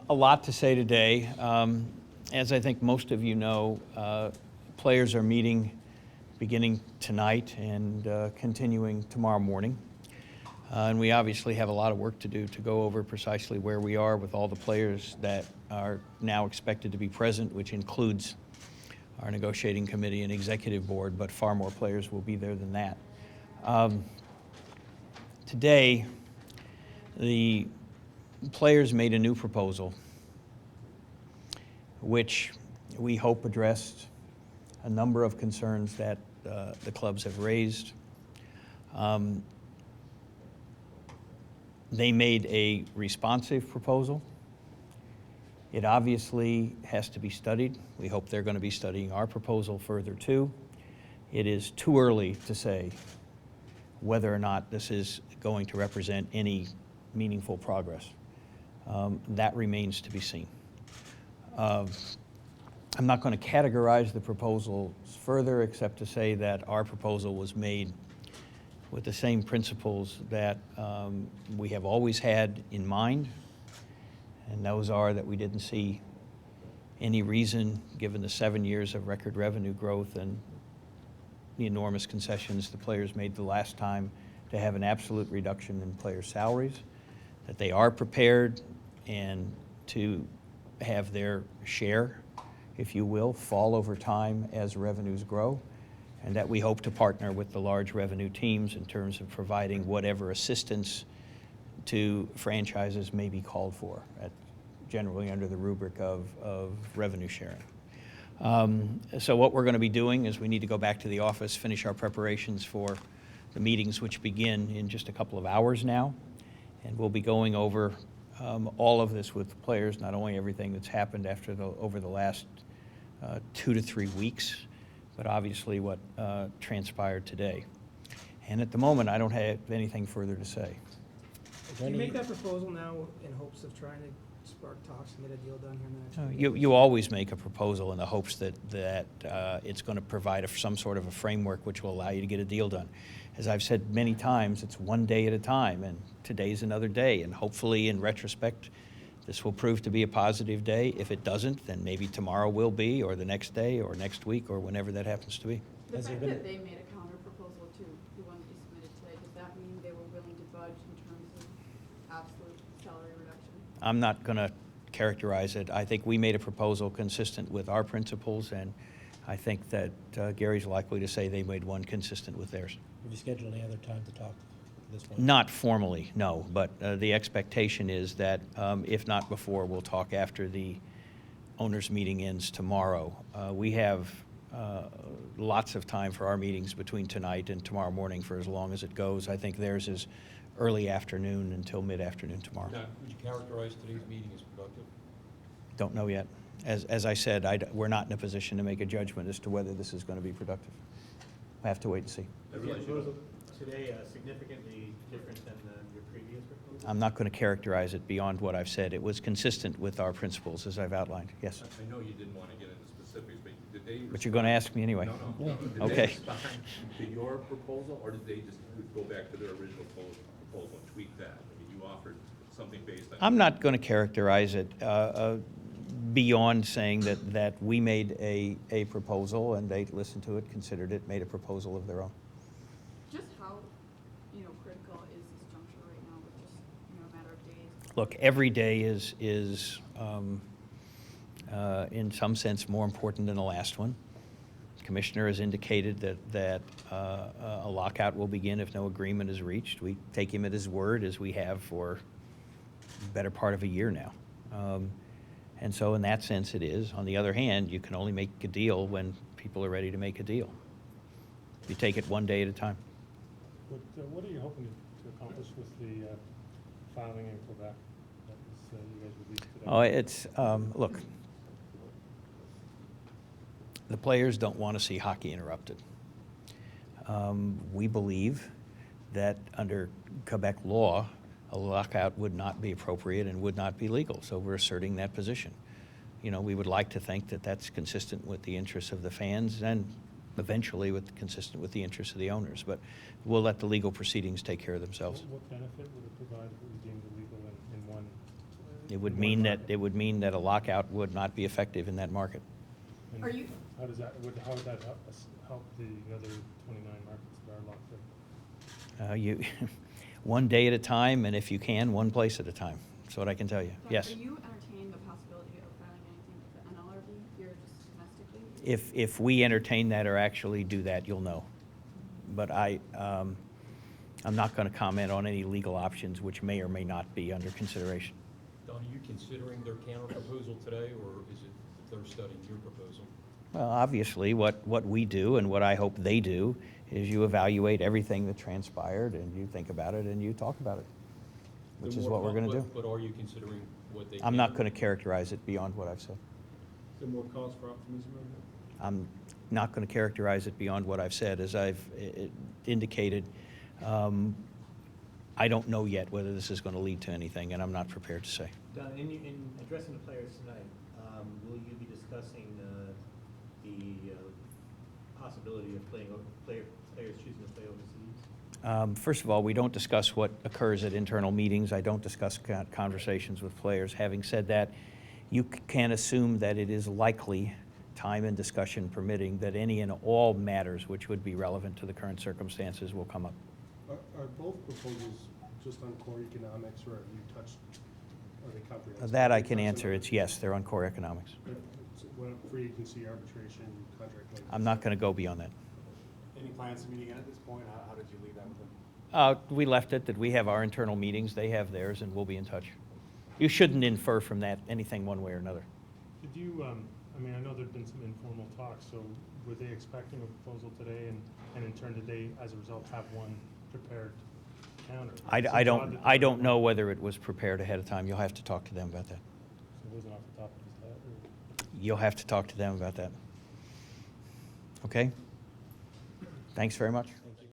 A lot to say today. As I think most of you know, players are meeting beginning tonight and continuing tomorrow morning. And we obviously have a lot of work to do to go over precisely where we are with all the players that are now expected to be present, which includes our negotiating committee and executive board, but far more players will be there than that. Today, the players made a new proposal, which we hope addressed a number of concerns that the clubs have raised. They made a responsive proposal. It obviously has to be studied. We hope they're going to be studying our proposal further too. It is too early to say whether or not this is going to represent any meaningful progress. That remains to be seen. I'm not going to categorize the proposals further except to say that our proposal was made with the same principles that we have always had in mind, and those are that we didn't see any reason, given the 7 years of record revenue growth and the enormous concessions the players made the last time, to have an absolute reduction in player salaries, that they are prepared and to have their share, if you will, fall over time as revenues grow, and that we hope to partner with the large revenue teams in terms of providing whatever assistance to franchises may be called for, generally under the rubric of revenue sharing. So what we're going to be doing is we need to go back to the office, finish our preparations for the meetings, which begin in just a couple of hours now, and we'll be going over all of this with the players, not only everything that's happened over the last 2 to 3 weeks, but obviously what transpired today. And at the moment, I don't have anything further to say. Do you make that proposal now in hopes of trying to spark talks and get a deal done here in the next week? You always make a proposal in the hopes that it's going to provide some sort of a framework which will allow you to get a deal done. As I've said many times, it's one day at a time, and today's another day, and hopefully in retrospect this will prove to be a positive day. If it doesn't, then maybe tomorrow will be, or the next day, or next week, or whenever that happens to be. The fact that they made a counter proposal to the one that you submitted today, does that mean they were willing to budge in terms of absolute salary reduction? I'm not going to characterize it. I think we made a proposal consistent with our principles, and I think that Gary's likely to say they made one consistent with theirs. Have you scheduled any other time to talk at this point? Not formally, no, but the expectation is that if not before, we'll talk after the owners' meeting ends tomorrow. We have lots of time for our meetings between tonight and tomorrow morning for as long as it goes. I think theirs is early afternoon until mid-afternoon tomorrow. Now, would you characterize today's meeting as productive? Don't know yet. As I said, we're not in a position to make a judgment as to whether this is going to be productive. I have to wait and see. Is the proposal today significantly different than your previous proposal? I'm not going to characterize it beyond what I've said. It was consistent with our principles, as I've outlined. Yes. I know you didn't want to get into specifics, but did they? But you're going to ask me anyway. No. Did Okay. they respond to your proposal, or did they just go back to their original proposal and tweak that? I mean, you offered something based on. I'm not going to characterize it beyond saying that we made a proposal and they listened to it, considered it, made a proposal of their own. Just how, critical is this juncture right now with just, a matter of days? Look, every day is in some sense more important than the last one. The commissioner has indicated that a lockout will begin if no agreement is reached. We take him at his word, as we have for the better part of a year now. And so in that sense it is. On the other hand, you can only make a deal when people are ready to make a deal. You take it one day at a time. What are you hoping to accomplish with the filing in Quebec that you guys released today? Oh, it's, look, the players don't want to see hockey interrupted. We believe that under Quebec law, a lockout would not be appropriate and would not be legal, so we're asserting that position. We would like to think that that's consistent with the interests of the fans and eventually consistent with the interests of the owners, but we'll let the legal proceedings take care of themselves. What benefit would it provide if it was deemed illegal in one It would mean that a lockout would not be effective in that market. And Are you- How would that help us, help the other 29 markets that are locked in? You, one day at a time, and if you can, one place at a time. That's what I can tell you. Don, Yes. Are you entertaining the possibility of filing anything with the NLRB here just domestically? If we entertain that or actually do that, you'll know. But I'm not going to comment on any legal options which may or may not be under consideration. Don, are you considering their counter proposal today, or is it that they're studying your proposal? Well, obviously, what we do and what I hope they do is you evaluate everything that transpired and you think about it and you talk about it, which is what we're going to do. But are you considering what they? I'm not going to characterize it beyond what I've said. Is there more cause for optimism right now? I'm not going to characterize it beyond what I've said. As I've indicated, I don't know yet whether this is going to lead to anything, and I'm not prepared to say. Don, in addressing the players tonight, will you be discussing the possibility of players choosing to play overseas? First of all, we don't discuss what occurs at internal meetings. I don't discuss conversations with players. Having said that, you can assume that it is likely, time and discussion permitting, that any and all matters which would be relevant to the current circumstances will come up. Are both proposals just on core economics, or have you touched, are they comprehensive? That I can answer. It's yes, they're on core economics. What free agency arbitration, contract length? I'm not going to go beyond that. Any plans to meet again at this point? How did you leave that with them? We left it that we have our internal meetings, they have theirs, and we'll be in touch. You shouldn't infer from that anything one way or another. Did you, I mean, I know there've been some informal talks, so were they expecting a proposal today, and in turn, did they, as a result, have one prepared counter? I don't know whether it was prepared ahead of time. You'll have to talk to them about that. So it wasn't off the top of his head, or? You'll have to talk to them about that. Okay? Thanks very much.